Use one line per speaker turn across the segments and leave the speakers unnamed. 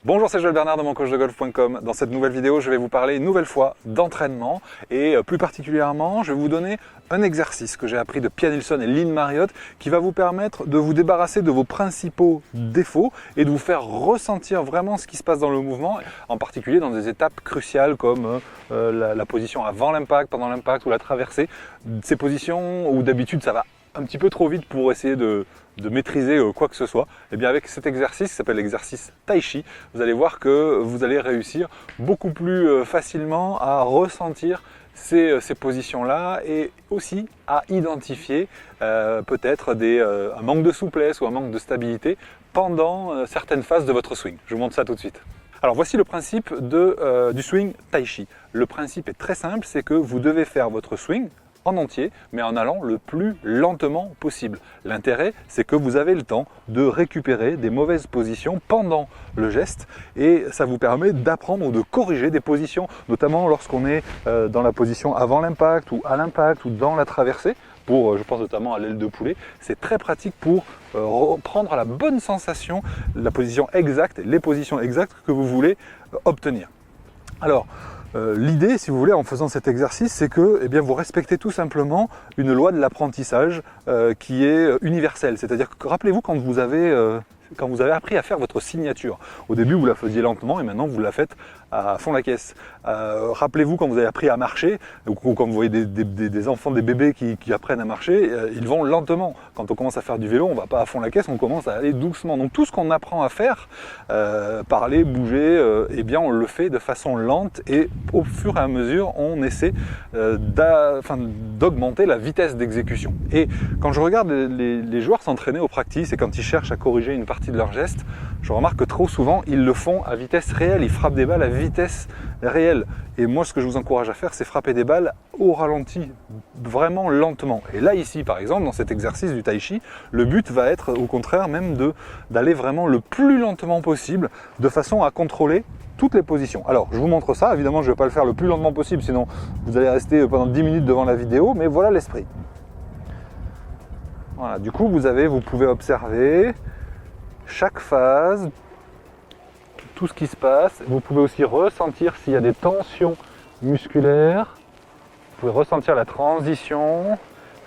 Bonjour, c'est Joël Bernard de moncoachdegolf.com. Dans cette nouvelle vidéo, je vais vous parler une nouvelle fois d'entraînement et plus particulièrement, je vais vous donner un exercice que j'ai appris de Pia Nilsson et Lynn Marriott qui va vous permettre de vous débarrasser de vos principaux défauts et de vous faire ressentir vraiment ce qui se passe dans le mouvement, en particulier dans des étapes cruciales comme la position avant l'impact, pendant l'impact ou la traversée. Ces positions où d'habitude ça va un petit peu trop vite pour essayer de maîtriser quoi que ce soit, et bien avec cet exercice qui s'appelle l'exercice Tai Chi, vous allez voir que vous allez réussir beaucoup plus facilement à ressentir ces positions-là et aussi à identifier peut-être un manque de souplesse ou un manque de stabilité pendant certaines phases de votre swing. Je vous montre ça tout de suite. Alors voici le principe du swing Tai Chi. Le principe est très simple, c'est que vous devez faire votre swing en entier, mais en allant le plus lentement possible. L'intérêt, c'est que vous avez le temps de récupérer des mauvaises positions pendant le geste et ça vous permet d'apprendre ou de corriger des positions, notamment lorsqu'on est dans la position avant l'impact ou à l'impact ou dans la traversée. Je pense notamment à l'aile de poulet, c'est très pratique pour prendre la bonne sensation, la position exacte, les positions exactes que vous voulez obtenir. Alors, l'idée, si vous voulez, en faisant cet exercice, c'est que vous respectez tout simplement une loi de l'apprentissage qui est universelle. C'est-à-dire que rappelez-vous quand vous avez appris à faire votre signature. Au début, vous la faisiez lentement et maintenant, vous la faites à fond la caisse. Rappelez-vous quand vous avez appris à marcher, ou quand vous voyez des enfants, des bébés qui apprennent à marcher, ils vont lentement. Quand on commence à faire du vélo, on ne va pas à fond la caisse, on commence à aller doucement. Donc tout ce qu'on apprend à faire, parler, bouger, on le fait de façon lente et au fur et à mesure, on essaie d'augmenter la vitesse d'exécution. Et quand je regarde les joueurs s'entraîner au practice et quand ils cherchent à corriger une partie de leur geste, je remarque que trop souvent, ils le font à vitesse réelle, ils frappent des balles à vitesse réelle. Et moi, ce que je vous encourage à faire, c'est frapper des balles au ralenti, vraiment lentement. Et là, ici, par exemple, dans cet exercice du Tai Chi, le but va être, au contraire, même d'aller vraiment le plus lentement possible, de façon à contrôler toutes les positions. Alors, je vous montre ça. Évidemment, je ne vais pas le faire le plus lentement possible, sinon vous allez rester pendant 10 minutes devant la vidéo, mais voilà l'esprit. Voilà, du coup, vous pouvez observer chaque phase, tout ce qui se passe. Vous pouvez aussi ressentir s'il y a des tensions musculaires. Vous pouvez ressentir la transition,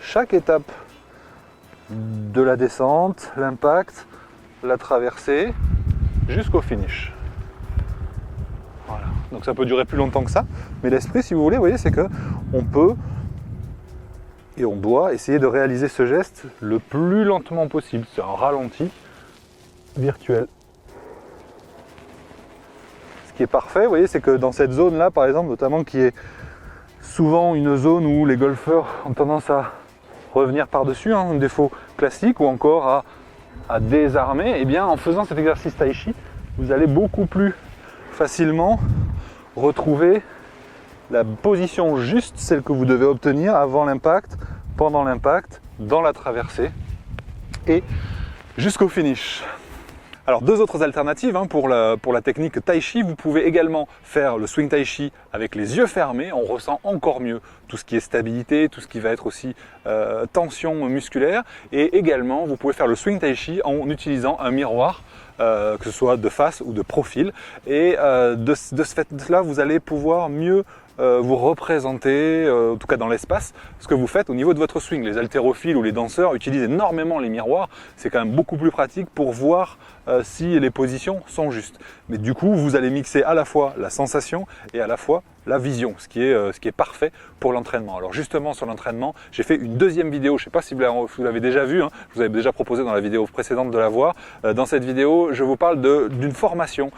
chaque étape de la descente, l'impact, la traversée, jusqu'au finish. Voilà. Donc ça peut durer plus longtemps que ça, mais l'esprit, si vous voulez, vous voyez, c'est que on peut et on doit essayer de réaliser ce geste le plus lentement possible. C'est un ralenti virtuel. Ce qui est parfait, vous voyez, c'est que dans cette zone-là, par exemple, notamment qui est souvent une zone où les golfeurs ont tendance à revenir par-dessus, un défaut classique, ou encore à désarmer, et bien en faisant cet exercice Tai Chi, vous allez beaucoup plus facilement retrouver la position juste, celle que vous devez obtenir avant l'impact, pendant l'impact, dans la traversée et jusqu'au finish. Alors deux autres alternatives pour la technique Tai Chi, vous pouvez également faire le swing Tai Chi avec les yeux fermés, on ressent encore mieux tout ce qui est stabilité, tout ce qui va être aussi tension musculaire, et également vous pouvez faire le swing Tai Chi en utilisant un miroir, que ce soit de face ou de profil, et de ce fait-là vous allez pouvoir mieux vous représenter, en tout cas dans l'espace, ce que vous faites au niveau de votre swing. Les haltérophiles ou les danseurs utilisent énormément les miroirs, c'est quand même beaucoup plus pratique pour voir si les positions sont justes. Mais du coup, vous allez mixer à la fois la sensation et à la fois la vision, ce qui est parfait pour l'entraînement. Alors justement sur l'entraînement, j'ai fait une deuxième vidéo, je ne sais pas si vous l'avez déjà vu, je vous avais déjà proposé dans la vidéo précédente de la voir. Dans cette vidéo, je vous parle d'une formation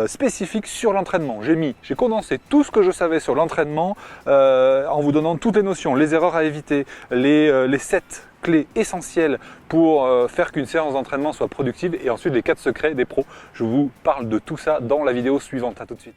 spécifique sur l'entraînement. J'ai condensé tout ce que je savais sur l'entraînement en vous donnant toutes les notions, les erreurs à éviter, les 7 clés essentielles pour faire qu'une séance d'entraînement soit productive et ensuite les 4 secrets des pros. Je vous parle de tout ça dans la vidéo suivante. À tout de suite.